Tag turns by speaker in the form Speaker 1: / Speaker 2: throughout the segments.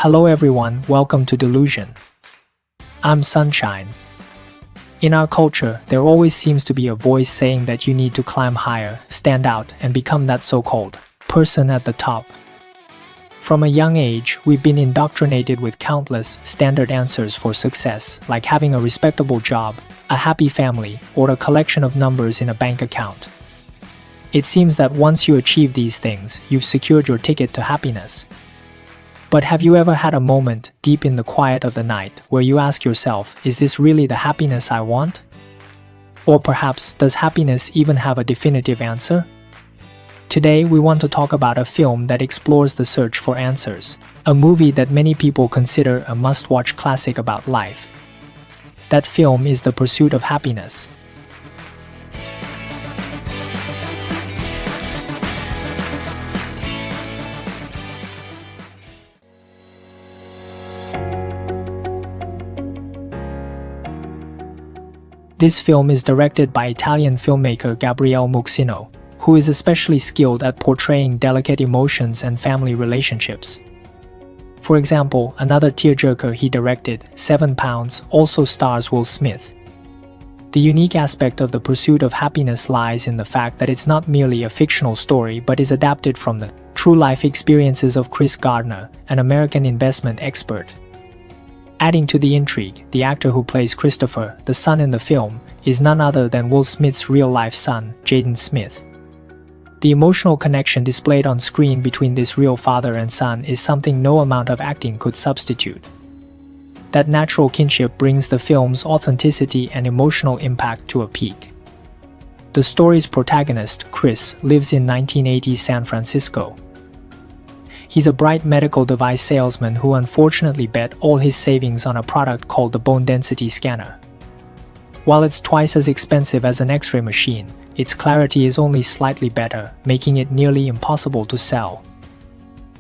Speaker 1: Hello everyone, welcome to Delusion. I'm Sunshine. In our culture, there always seems to be a voice saying that you need to climb higher, stand out, and become that so-called person at the top. From a young age, we've been indoctrinated with countless standard answers for success, like having a respectable job, a happy family, or a collection of numbers in a bank account. It seems that once you achieve these things, you've secured your ticket to happiness. But have you ever had a moment, deep in the quiet of the night, where you ask yourself, is this really the happiness I want? Or perhaps, does happiness even have a definitive answer? Today, we want to talk about a film that explores the search for answers, a movie that many people consider a must-watch classic about life. That film is The Pursuit of Happiness. This film is directed by Italian filmmaker Gabriele Muxino, who is especially skilled at portraying delicate emotions and family relationships. For example, another tearjerker he directed, 7 Pounds, also stars Will Smith. The unique aspect of The Pursuit of Happiness lies in the fact that it's not merely a fictional story but is adapted from the true-life experiences of Chris Gardner, an American investment expert. Adding to the intrigue, the actor who plays Christopher, the son in the film, is none other than Will Smith's real-life son, Jaden Smith. The emotional connection displayed on screen between this real father and son is something no amount of acting could substitute. That natural kinship brings the film's authenticity and emotional impact to a peak. The story's protagonist, Chris, lives in 1980s San Francisco. He's a bright medical device salesman who unfortunately bet all his savings on a product called the bone density scanner. While it's twice as expensive as an X-ray machine, its clarity is only slightly better, making it nearly impossible to sell.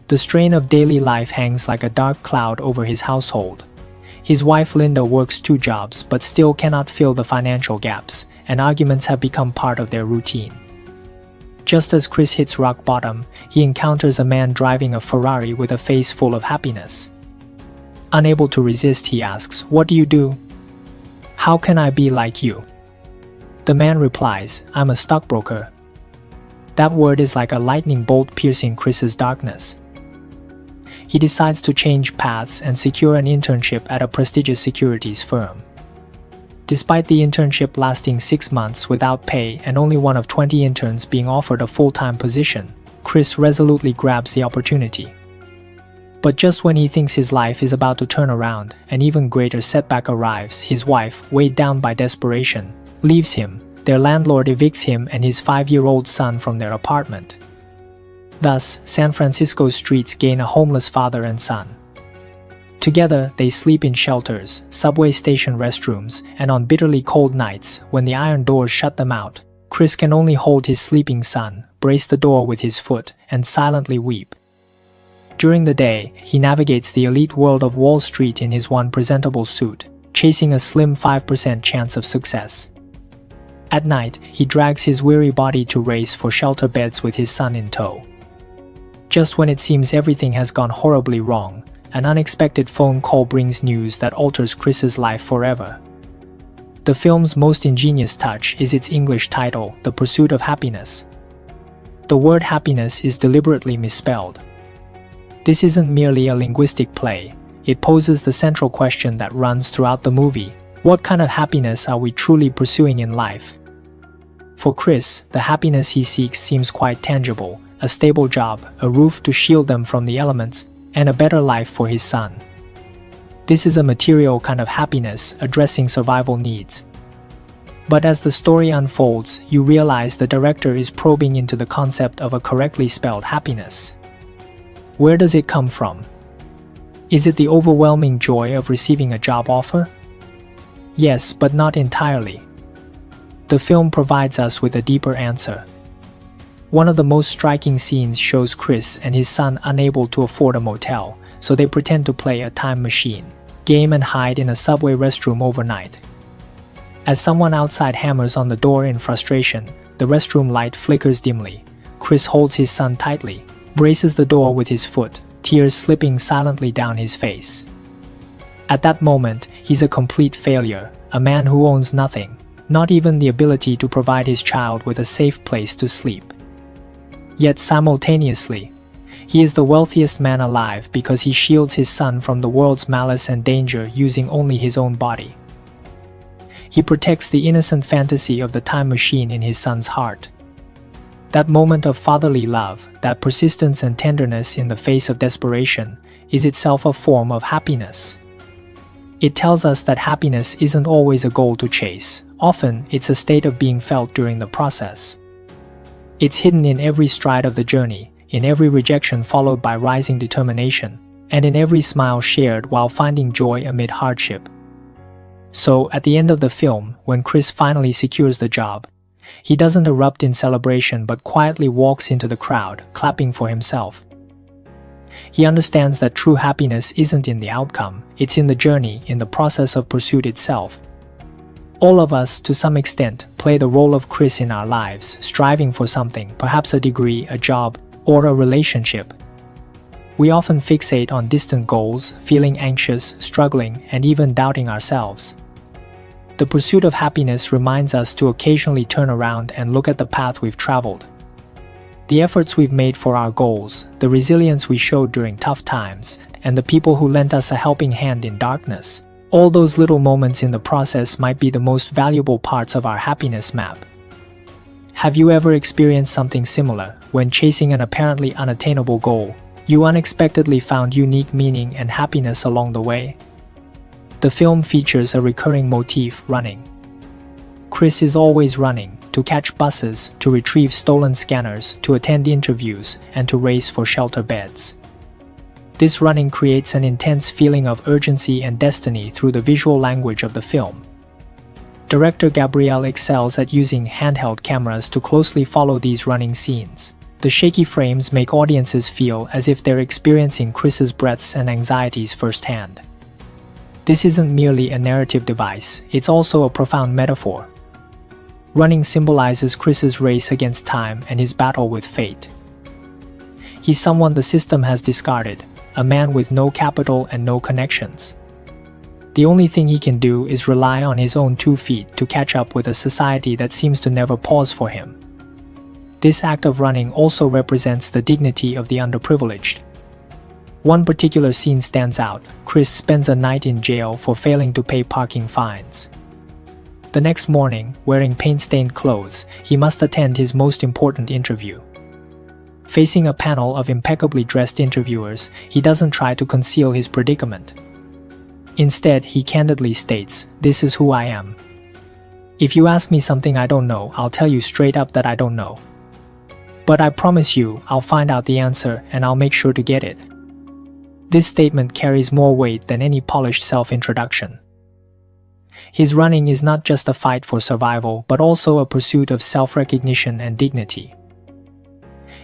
Speaker 1: The strain of daily life hangs like a dark cloud over his household. His wife Linda works 2 jobs but still cannot fill the financial gaps, and arguments have become part of their routine. Just as Chris hits rock bottom, he encounters a man driving a Ferrari with a face full of happiness. Unable to resist, he asks, "What do you do? How can I be like you?" The man replies, "I'm a stockbroker." That word is like a lightning bolt piercing Chris's darkness. He decides to change paths and secure an internship at a prestigious securities firm. Despite the internship lasting 6 months without pay and only one of 20 interns being offered a full-time position, Chris resolutely grabs the opportunity. But just when he thinks his life is about to turn around, an even greater setback arrives. His wife, weighed down by desperation, leaves him. Their landlord evicts him and his 5-year-old son from their apartment. Thus, San Francisco's streets gain a homeless father and son. Together, they sleep in shelters, subway station restrooms, and on bitterly cold nights, when the iron doors shut them out, Chris can only hold his sleeping son, brace the door with his foot, and silently weep. During the day, he navigates the elite world of Wall Street in his one presentable suit, chasing a slim 5% chance of success. At night, he drags his weary body to race for shelter beds with his son in tow. Just when it seems everything has gone horribly wrong, an unexpected phone call brings news that alters Chris's life forever. The film's most ingenious touch is its English title, The Pursuit of Happiness. The word happiness is deliberately misspelled. This isn't merely a linguistic play, it poses the central question that runs throughout the movie: what kind of happiness are we truly pursuing in life? For Chris, the happiness he seeks seems quite tangible: a stable job, a roof to shield them from the elements, and a better life for his son. This is a material kind of happiness, addressing survival needs. But as the story unfolds, you realize the director is probing into the concept of a correctly spelled happiness. Where does it come from? Is it the overwhelming joy of receiving a job offer? Yes, but not entirely. The film provides us with a deeper answer. One of the most striking scenes shows Chris and his son unable to afford a motel, so they pretend to play a time machine game and hide in a subway restroom overnight. As someone outside hammers on the door in frustration, the restroom light flickers dimly. Chris holds his son tightly, braces the door with his foot, tears slipping silently down his face. At that moment, he's a complete failure, a man who owns nothing, not even the ability to provide his child with a safe place to sleep. Yet simultaneously, he is the wealthiest man alive because he shields his son from the world's malice and danger using only his own body. He protects the innocent fantasy of the time machine in his son's heart. That moment of fatherly love, that persistence and tenderness in the face of desperation, is itself a form of happiness. It tells us that happiness isn't always a goal to chase. Often, it's a state of being felt during the process. It's hidden in every stride of the journey, in every rejection followed by rising determination, and in every smile shared while finding joy amid hardship. So, at the end of the film, when Chris finally secures the job, he doesn't erupt in celebration but quietly walks into the crowd, clapping for himself. He understands that true happiness isn't in the outcome, it's in the journey, in the process of pursuit itself. All of us, to some extent, play the role of Chris in our lives, striving for something, perhaps a degree, a job, or a relationship. We often fixate on distant goals, feeling anxious, struggling, and even doubting ourselves. The pursuit of happiness reminds us to occasionally turn around and look at the path we've traveled. The efforts we've made for our goals, the resilience we showed during tough times, and the people who lent us a helping hand in darkness. All those little moments in the process might be the most valuable parts of our happiness map. Have you ever experienced something similar, when chasing an apparently unattainable goal, you unexpectedly found unique meaning and happiness along the way? The film features a recurring motif: running. Chris is always running, to catch buses, to retrieve stolen scanners, to attend interviews, and to race for shelter beds. This running creates an intense feeling of urgency and destiny through the visual language of the film. Director Gabriel excels at using handheld cameras to closely follow these running scenes. The shaky frames make audiences feel as if they're experiencing Chris's breaths and anxieties firsthand. This isn't merely a narrative device, it's also a profound metaphor. Running symbolizes Chris's race against time and his battle with fate. He's someone the system has discarded, a man with no capital and no connections. The only thing he can do is rely on his own 2 feet to catch up with a society that seems to never pause for him. This act of running also represents the dignity of the underprivileged. One particular scene stands out: Chris spends a night in jail for failing to pay parking fines. The next morning, wearing paint-stained clothes, he must attend his most important interview. Facing a panel of impeccably dressed interviewers, he doesn't try to conceal his predicament. Instead, he candidly states, "This is who I am. If you ask me something I don't know, I'll tell you straight up that I don't know. But I promise you, I'll find out the answer and I'll make sure to get it." This statement carries more weight than any polished self-introduction. His running is not just a fight for survival, but also a pursuit of self-recognition and dignity.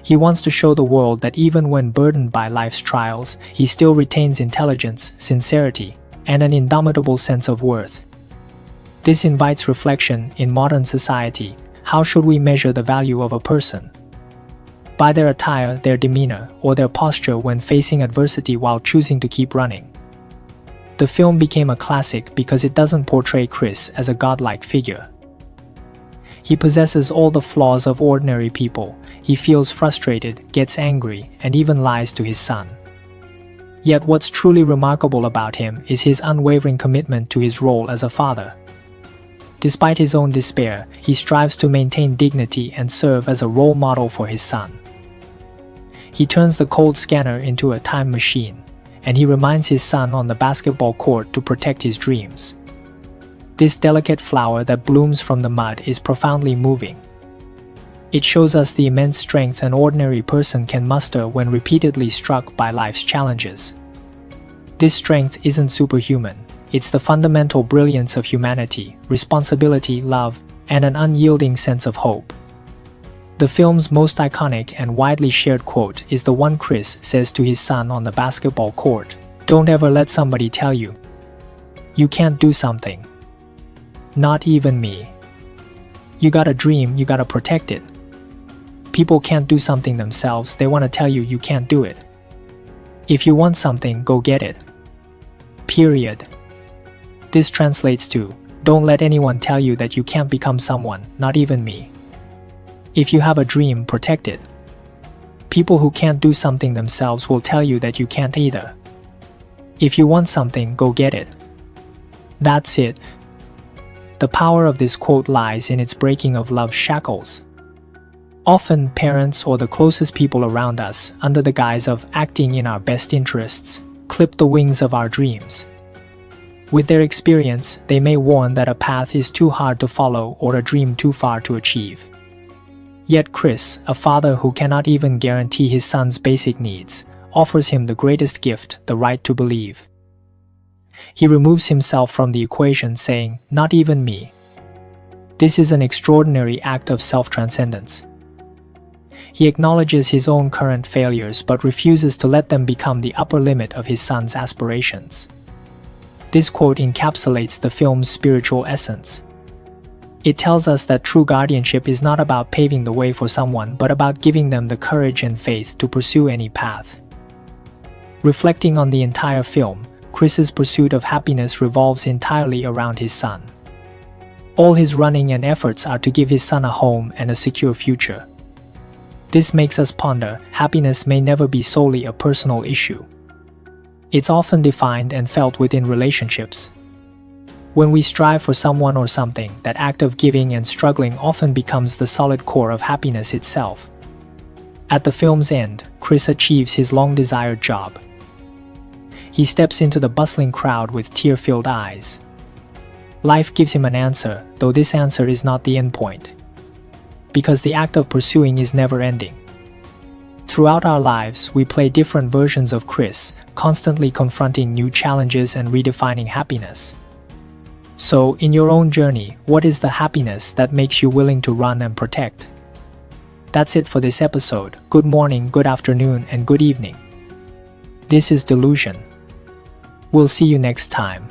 Speaker 1: He wants to show the world that even when burdened by life's trials, he still retains intelligence, sincerity, and an indomitable sense of worth. This invites reflection. In modern society, how should we measure the value of a person? By their attire, their demeanor, or their posture when facing adversity while choosing to keep running. The film became a classic because it doesn't portray Chris as a godlike figure. He possesses all the flaws of ordinary people. He feels frustrated, gets angry, and even lies to his son. Yet what's truly remarkable about him is his unwavering commitment to his role as a father. Despite his own despair, he strives to maintain dignity and serve as a role model for his son. He turns the cold scanner into a time machine, and he reminds his son on the basketball court to protect his dreams. This delicate flower that blooms from the mud is profoundly moving. It shows us the immense strength an ordinary person can muster when repeatedly struck by life's challenges. This strength isn't superhuman, it's the fundamental brilliance of humanity, responsibility, love, and an unyielding sense of hope. The film's most iconic and widely shared quote is the one Chris says to his son on the basketball court: "Don't ever let somebody tell you you can't do something. Not even me. You got a dream, you gotta protect it. People can't do something themselves, they want to tell you you can't do it." If you want something, go get it. Period. This translates to, don't let anyone tell you that you can't become someone, not even me. If you have a dream, protect it. People who can't do something themselves will tell you that you can't either. If you want something, go get it. That's it. The power of this quote lies in its breaking of love's shackles. Often, parents or the closest people around us, under the guise of acting in our best interests, clip the wings of our dreams. With their experience, they may warn that a path is too hard to follow or a dream too far to achieve. Yet Chris, a father who cannot even guarantee his son's basic needs, offers him the greatest gift, the right to believe. He removes himself from the equation, saying, "Not even me." This is an extraordinary act of self-transcendence. He acknowledges his own current failures but refuses to let them become the upper limit of his son's aspirations. This quote encapsulates the film's spiritual essence. It tells us that true guardianship is not about paving the way for someone but about giving them the courage and faith to pursue any path. Reflecting on the entire film, Chris's pursuit of happiness revolves entirely around his son. All his running and efforts are to give his son a home and a secure future. This makes us ponder, happiness may never be solely a personal issue. It's often defined and felt within relationships. When we strive for someone or something, that act of giving and struggling often becomes the solid core of happiness itself. At the film's end, Chris achieves his long-desired job. He steps into the bustling crowd with tear-filled eyes. Life gives him an answer, though this answer is not the end point. Because the act of pursuing is never-ending. Throughout our lives, we play different versions of Chris, constantly confronting new challenges and redefining happiness. So, in your own journey, what is the happiness that makes you willing to run and protect? That's it for this episode. Good morning, good afternoon, and good evening. This is Delusion. We'll see you next time.